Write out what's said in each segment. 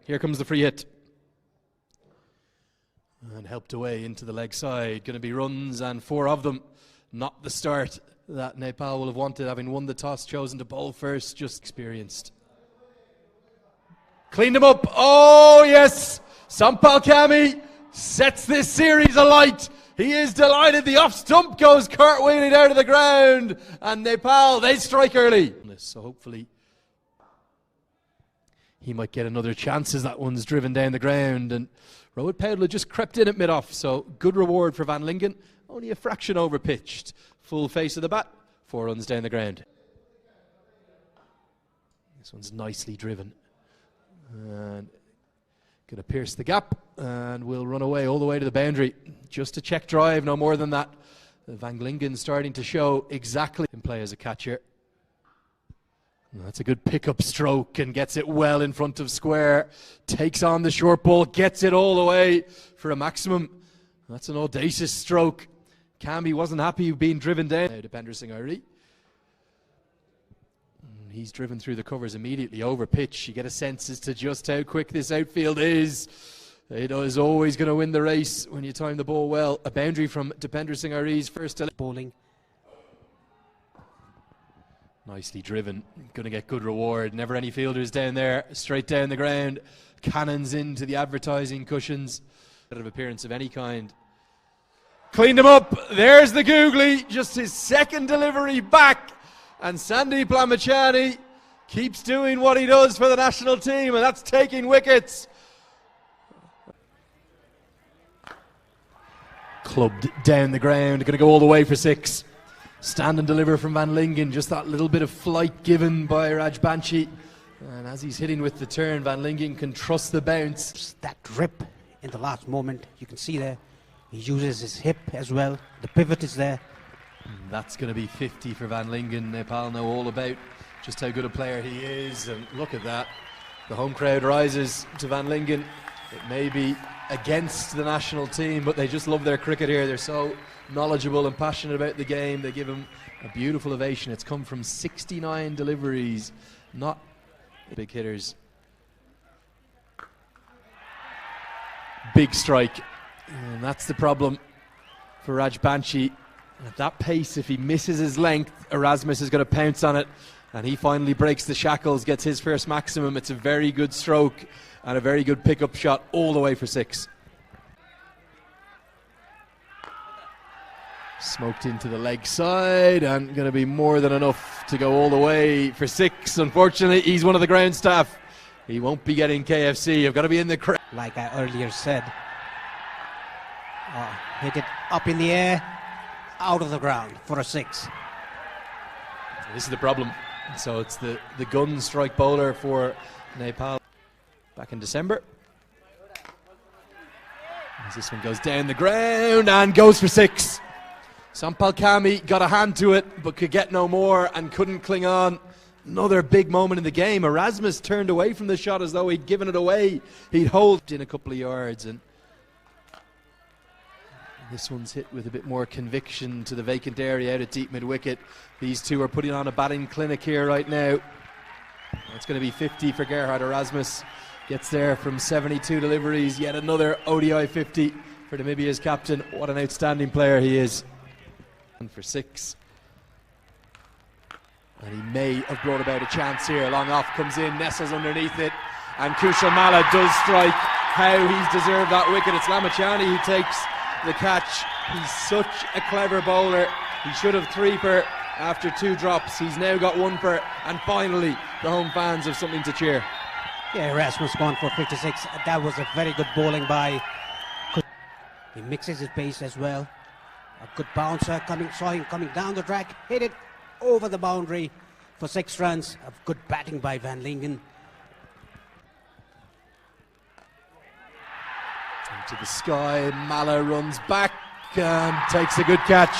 Here comes the free hit. And helped away into the leg side. Going to be runs, and 4 of them. Not the start that Nepal will have wanted, having won the toss, chosen to bowl first, just experienced. Cleaned him up. Oh, yes! Sampal Kami sets this series alight. He is delighted. The off stump goes cartwheeling out of the ground. And Nepal, they strike early. So hopefully he might get another chance as that one's driven down the ground. And Rohit Paudla just crept in at mid-off, so good reward for Van Lingen. Only a fraction over pitched. Full face of the bat, 4 runs down the ground. This one's nicely driven. And going to pierce the gap and will run away all the way to the boundary. Just a check drive, no more than that. Van Lingen starting to show exactly in play as a catcher. That's a good pickup stroke and gets it well in front of square. Takes on the short ball, gets it all the way for a maximum. That's an audacious stroke. Camby wasn't happy being driven down. Now to Bender Singh Ari. He's driven through the covers immediately over pitch. You get a sense as to just how quick this outfield is. It is always going to win the race when you time the ball well. A boundary from Dipender Singh Ari's first bowling. Nicely driven, going to get good reward. Never any fielders down there, straight down the ground. Cannons into the advertising cushions. Bit of appearance of any kind. Cleaned him up, there's the googly, just his second delivery back. And Sandeep Lamachani keeps doing what he does for the national team, and that's taking wickets. Clubbed down the ground, going to go all the way for 6. Stand and deliver from Van Lingen, just that little bit of flight given by Raj Banshi. And as he's hitting with the turn, Van Lingen can trust the bounce. That rip in the last moment, you can see there, he uses his hip as well, the pivot is there. And that's going to be 50 for Van Lingen. Nepal know all about just how good a player he is, and look at that. The home crowd rises to Van Lingen. It may be against the national team, but they just love their cricket here. They're so knowledgeable and passionate about the game. They give him a beautiful ovation. It's come from 69 deliveries, not big hitters. Big strike, and that's the problem for Raj Banshi. At that pace, if he misses his length, Erasmus is going to pounce on it, and he finally breaks the shackles, gets his first maximum. It's a very good stroke and a very good pickup shot all the way for 6. Smoked into the leg side, and going to be more than enough to go all the way for 6. Unfortunately, he's one of the ground staff. He won't be getting KFC. You've got to be in the crowd. Like I earlier said, hit it up in the air, out of the ground for a 6. This is the problem. So it's the gun strike bowler for Nepal back in December. As this one goes down the ground and goes for 6. Sampal Kami got a hand to it but could get no more and couldn't cling on. Another big moment in the game. Erasmus turned away from the shot as though he'd given it away. He'd hold in a couple of yards, and this one's hit with a bit more conviction to the vacant area out at deep mid-wicket. These two are putting on a batting clinic here right now. It's going to be 50 for Gerhard Erasmus. Gets there from 72 deliveries. Yet another ODI 50 for Namibia's captain. What an outstanding player he is. And for 6. And he may have brought about a chance here. Long off comes in, nestles underneath it. And Kushal Malla does strike. How he's deserved that wicket. It's Lamachani who takes the catch. He's such a clever bowler. He should have 3 per after 2 drops. He's now got 1 per, and finally the home fans have something to cheer. Yeah, Erasmus gone for 56. That was a very good bowling by. He mixes his pace as well. A good bouncer saw him coming down the track, hit it over the boundary for 6 runs. A good batting by Van Lingen. To the sky, Malla runs back and takes a good catch.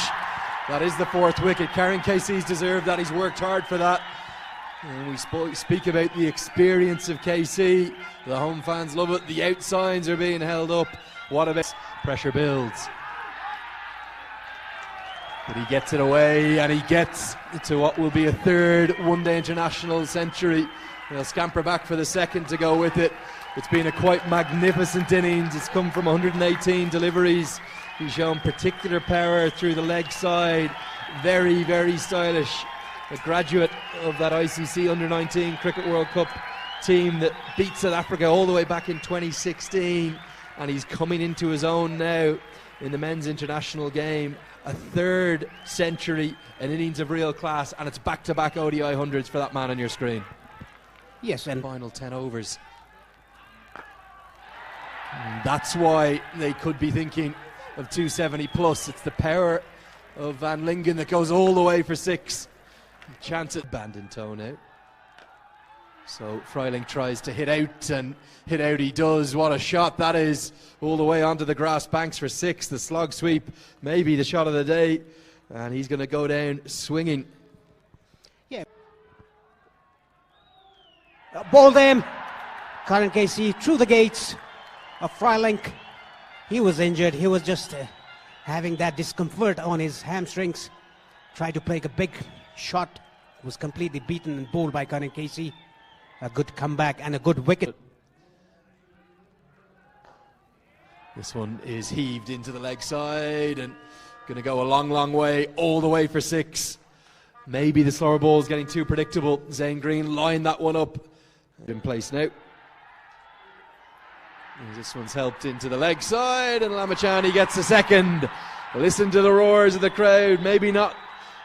That is the 4th wicket. Karen KC's deserved that. He's worked hard for that. And we speak about the experience of KC. The home fans love it. The outsigns are being held up. What a bit. Pressure builds. But he gets it away, and he gets to what will be a 3rd one-day international century. They'll scamper back for the second to go with it. It's been a quite magnificent innings. It's come from 118 deliveries. He's shown particular power through the leg side. Very, very stylish. A graduate of that ICC Under-19 Cricket World Cup team that beat South Africa all the way back in 2016. And he's coming into his own now in the men's international game. A third century, an innings of real class, and it's back-to-back ODI hundreds for that man on your screen. Yes, and final 10 overs. And that's why they could be thinking of 270 plus. It's the power of Van Lingen that goes all the way for 6. Chance at Bandon toe now. So Freiling tries to hit out, and hit out he does. What a shot that is, all the way onto the grass banks for 6. The slog sweep, maybe the shot of the day, and he's going to go down swinging. Yeah. Bowled him. Karen Casey through the gates of Freiling. He was injured. He was just having that discomfort on his hamstrings. Tried to play a big shot. Was completely beaten and bowled by Karen Casey. A good comeback and a good wicket. This one is heaved into the leg side and going to go a long, long way, all the way for 6. Maybe the slower ball is getting too predictable. Zane Green lined that one up. In place now. And this one's helped into the leg side, and Lamachani gets a second. Listen to the roars of the crowd. Maybe not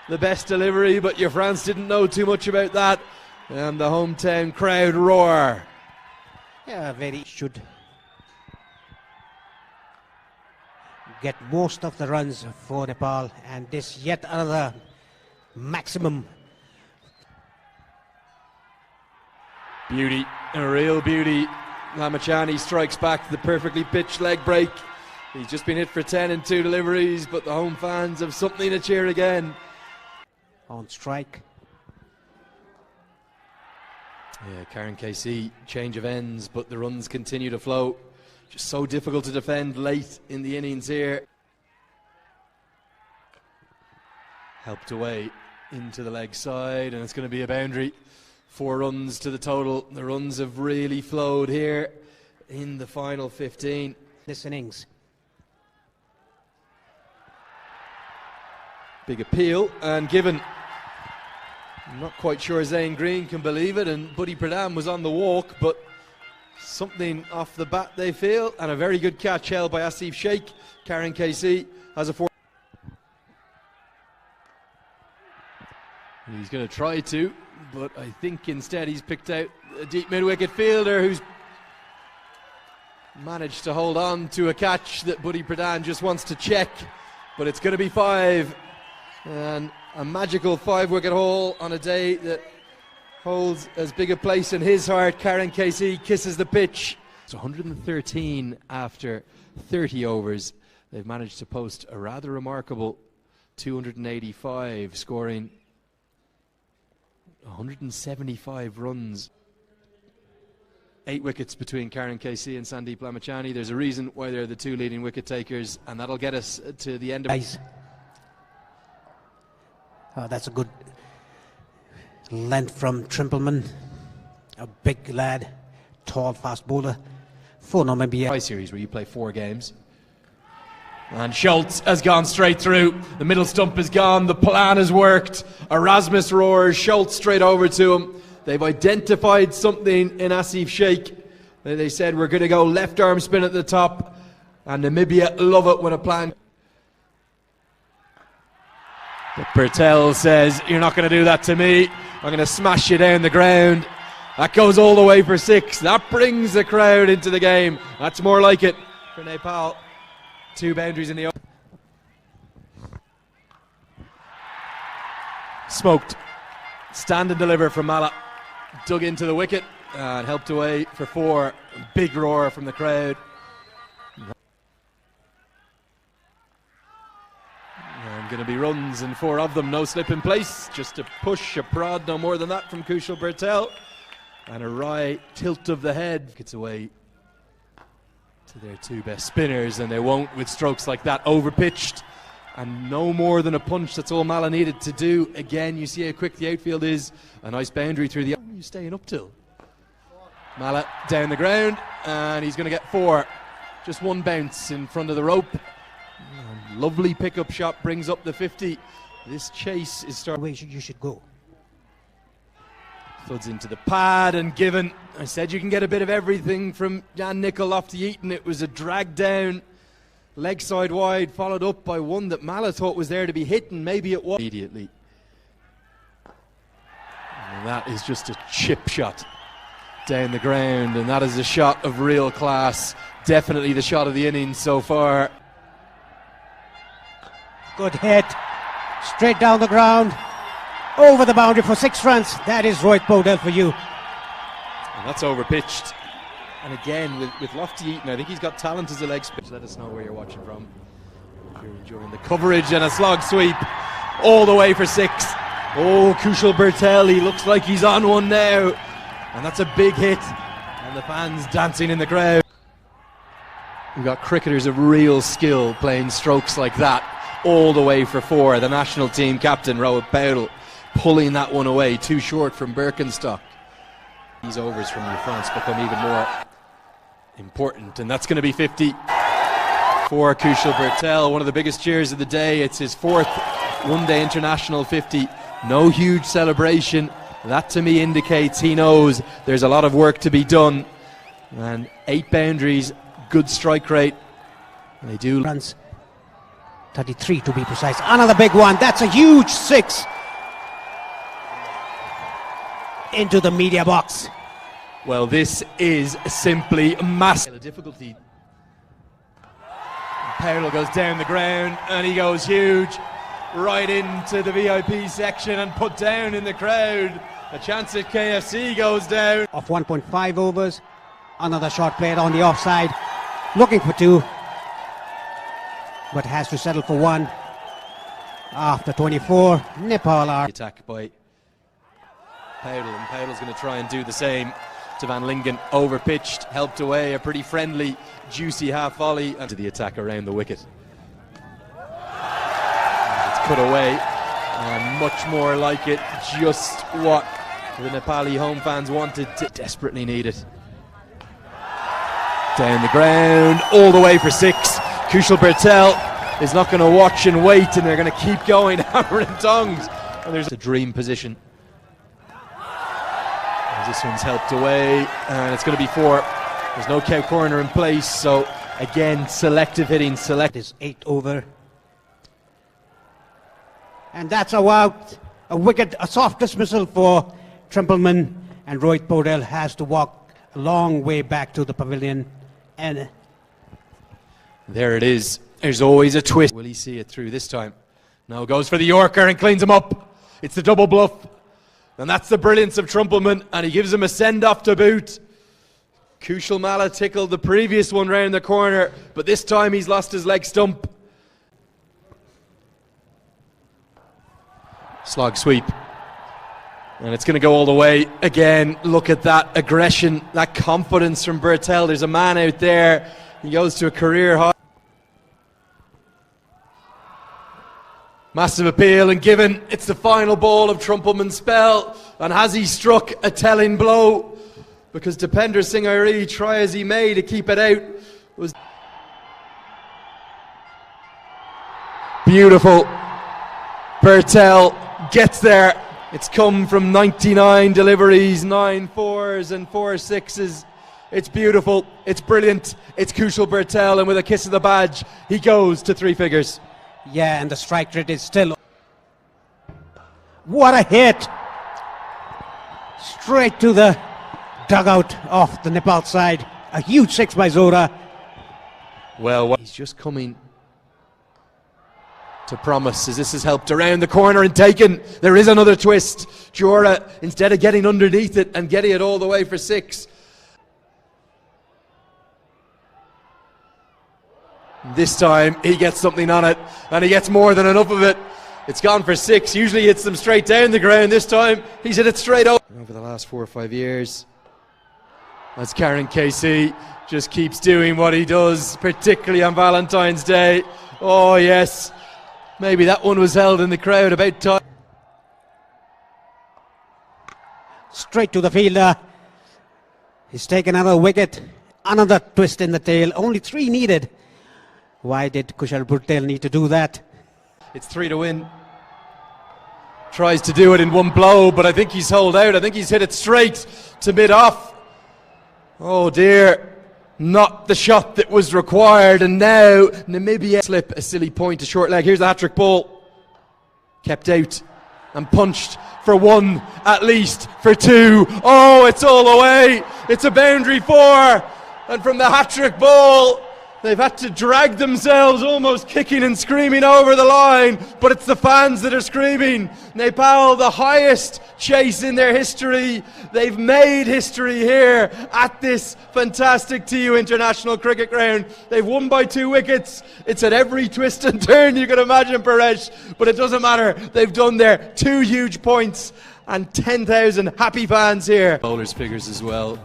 the best delivery, but your France didn't know too much about that. And the hometown crowd roar. Yeah, very should get most of the runs for Nepal, and this yet another maximum. Beauty, a real beauty. Lamachani strikes back the perfectly pitched leg break. He's just been hit for 10 in 2 deliveries, but the home fans have something to cheer again. On strike. Yeah, Karen KC, change of ends, but the runs continue to flow. Just so difficult to defend late in the innings here. Helped away into the leg side, and it's going to be a boundary. 4 runs to the total. The runs have really flowed here in the final 15. This innings. Big appeal and given. I'm not quite sure Zane Green can believe it, and Buddy Pradhan was on the walk, but something off the bat they feel, and a very good catch held by Asif Sheikh. Karen KC has a 4. He's going to try to, but I think instead he's picked out a deep mid-wicket fielder who's managed to hold on to a catch that Buddy Pradhan just wants to check, but it's going to be 5. And a magical 5-wicket haul on a day that holds as big a place in his heart. Karen KC kisses the pitch. It's 113 after 30 overs. They've managed to post a rather remarkable 285, scoring 175 runs. 8 wickets between Karen KC and Sandeep Lamachani. There's a reason why they're the 2 leading wicket takers, and that'll get us to the end of it. That's a good length from Trimpleman. A big lad, tall, fast bowler. For Namibia. Series where you play 4 games. And Schultz has gone straight through. The middle stump is gone. The plan has worked. Erasmus roars. Schultz straight over to him. They've identified something in Asif Sheikh. They said we're going to go left arm spin at the top. And Namibia love it when a plan. But Pertel says, you're not going to do that to me. I'm going to smash you down the ground. That goes all the way for 6. That brings the crowd into the game. That's more like it for Nepal. 2 boundaries in the open. Smoked. Stand and deliver from Mala. Dug into the wicket and helped away for 4. Big roar from the crowd. And going to be runs, and 4 of them, no slip in place. Just a push, a prod, no more than that from Kushal Bertel. And a wry tilt of the head gets away to their 2 best spinners, and they won't with strokes like that. Overpitched, and no more than a punch. That's all Mala needed to do. Again, you see how quick the outfield is. A nice boundary through the... What are you staying up till? Mala down the ground, and he's going to get 4. Just one bounce in front of the rope. And lovely pickup shot brings up the 50. This chase is starting. Way you should go. Thuds into the pad and given. I said you can get a bit of everything from Jan Nicol Lofty-Eaton. It was a drag down, leg side wide, followed up by one that Mala thought was there to be hit, and maybe it was. Immediately. And that is just a chip shot down the ground, and that is a shot of real class. Definitely the shot of the innings so far. Good hit. Straight down the ground. Over the boundary for 6 runs. That is Rohit Podell for you. And that's overpitched. And again, with Lofty-Eaton, I think he's got talent as a leg spin. Let us know where you're watching from. If you're enjoying the coverage, and a slog sweep all the way for 6. Oh, Kushal Bertel, he looks like he's on one now. And that's a big hit. And the fans dancing in the crowd. We've got cricketers of real skill playing strokes like that all the way for 4. The national team captain, Rohit Podell, pulling that one away, too short from Birkenstock. These overs from your fronts become even more important, and that's going to be 50 for Kushal Bertel. One of the biggest cheers of the day. It's his 4th one-day international 50. No huge celebration. That to me indicates he knows there's a lot of work to be done. And 8 boundaries, good strike rate. And they do runs. 33 to be precise. Another big one. That's a huge 6. Into the media box. Well, this is simply massive. The difficulty. Powell goes down the ground and he goes huge right into the VIP section and put down in the crowd. A chance at KFC goes down. Of 1.5 overs. Another shot played on the offside. Looking for 2. But has to settle for 1. After 24, Nepal are. Attack by Powell, and Powell's going to try and do the same to Van Lingen. Overpitched, helped away, a pretty friendly, juicy half volley, and to the attack around the wicket. And it's cut away, and much more like it, just what the Nepali home fans wanted to desperately need it. Down the ground, all the way for 6. Kushal Bertel is not going to watch and wait, and they're going to keep going, hammer and tongs. And there's a dream position. This one's helped away, and it's going to be 4. There's no cow corner in place, so again, selective hitting. Is 8 over. And that's a wicket, a soft dismissal for Trimpleman, and Rohit Podell has to walk a long way back to the pavilion. And there it is. There's always a twist. Will he see it through this time? No, goes for the Yorker and cleans him up. It's the double bluff. And that's the brilliance of Trumpleman, and he gives him a send-off to boot. Kushal Mala tickled the previous one round the corner, but this time he's lost his leg stump. Slog sweep. And it's going to go all the way. Again, look at that aggression, that confidence from Bertel. There's a man out there. He goes to a career high. Massive appeal and given. It's the final ball of Trumpleman's spell. And has he struck a telling blow? Because Dipender Singh Airi, try as he may to keep it out, was beautiful. Bertel gets there. It's come from 99 deliveries, 9 4s and 4 6s. It's beautiful. It's brilliant. It's Kushal Bertel, and with a kiss of the badge, he goes to 3 figures. yeah, and the strike rate is still. What a hit! Straight to the dugout off the Nepal side. A huge 6 by Zora. Well, he's just coming to promise, as this has helped around the corner and taken. There is another twist. Jora, instead of getting underneath it and getting it all the way for 6. This time he gets something on it, and he gets more than enough of it. It's gone for 6. Usually hits them straight down the ground. This time he's hit it straight over the last 4 or 5 years. As Karen KC just keeps doing what he does, particularly on Valentine's Day. Oh yes, maybe that one was held in the crowd about time. Straight to the fielder. He's taken another wicket, another twist in the tail. Only 3 needed. Why did Kushal Bhuttel need to do that? It's 3 to win. Tries to do it in one blow, but I think he's holed out. I think he's hit it straight to mid-off. Oh dear. Not the shot that was required, and now Namibia slip a silly point to short leg. Here's the hat-trick ball. Kept out and punched for 1, at least for 2. Oh, it's all away. It's a boundary 4, and from the hat-trick ball, they've had to drag themselves, almost kicking and screaming over the line, but it's the fans that are screaming. Nepal, the highest chase in their history. They've made history here at this fantastic TU International Cricket Ground. They've won by 2 wickets. It's at every twist and turn you can imagine, Paresh, but it doesn't matter. They've done their 2 huge points and 10,000 happy fans here. Bowlers' figures as well.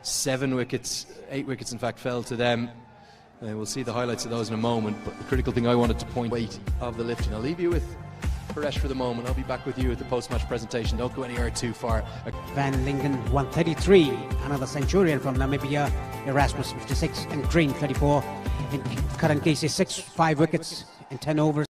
7 wickets, 8 wickets in fact fell to them. We'll see the highlights of those in a moment, but the critical thing I wanted to point weight of the lifting. I'll leave you with Paresh for the moment. I'll be back with you at the post-match presentation. Don't go anywhere too far. Van Lingen 133, another Centurion from Namibia. Erasmus 56 and Green 34. In current case is 5 wickets in 10 overs.